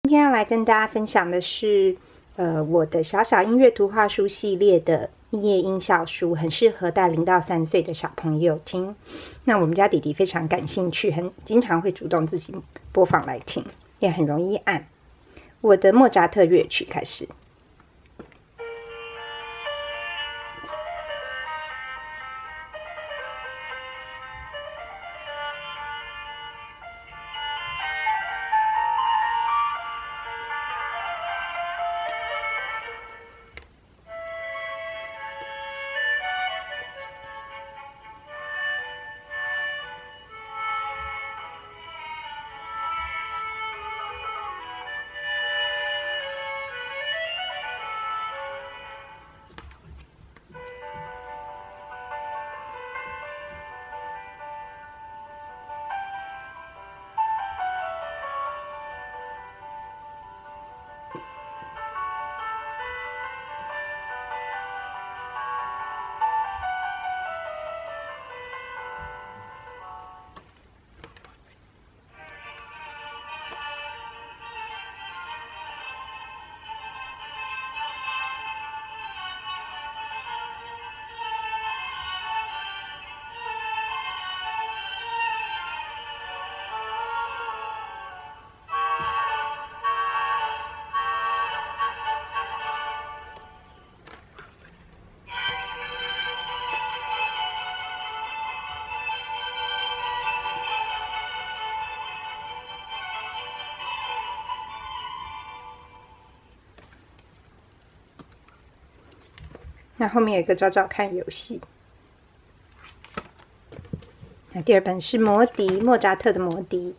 今天要来跟大家分享的是，我的小小音乐图画书系列的音乐音效书，很适合带0到3岁的小朋友听。那我们家弟弟非常感兴趣，经常会主动自己播放来听，也很容易按。我的莫扎特乐曲开始。那后面有一个找找看游戏。那第二本是魔笛，莫扎特的魔笛。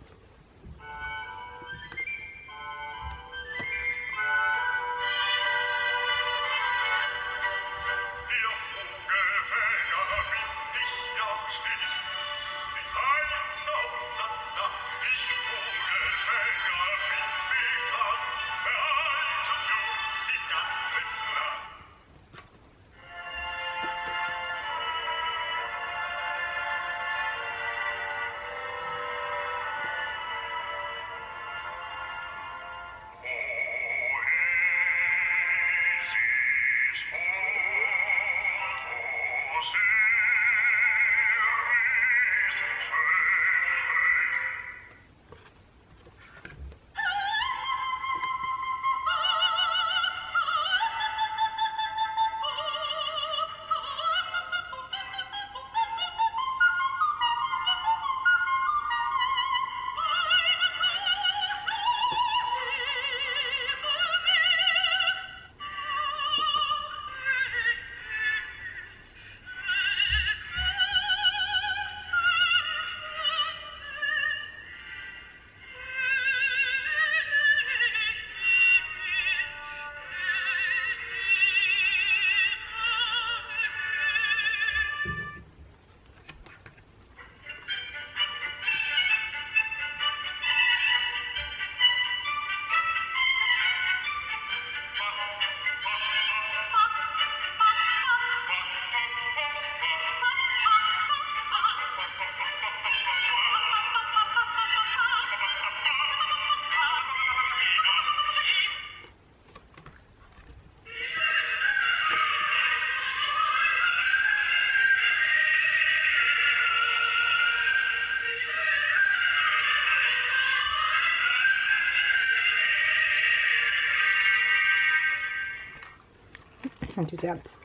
那就这样子。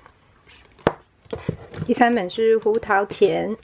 第三本是胡桃钳。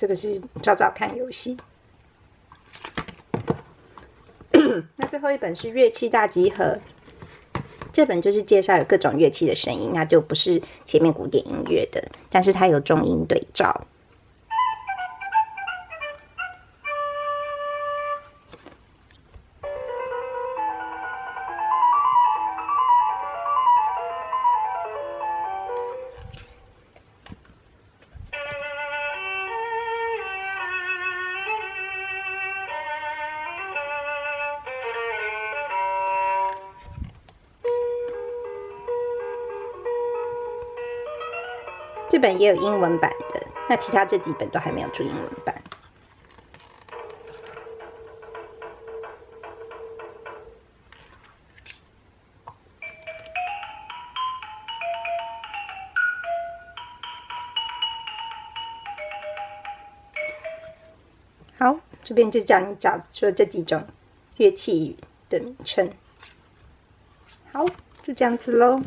这个是找找看游戏。那最后一本是乐器大集合，这本就是介绍有各种乐器的声音，那就不是前面古典音乐的，但是它有中英对照。这本也有英文版的，那其他这几本都还没有出英文版。好，这边就叫你找出这几种乐器的名称。好，就这样子咯。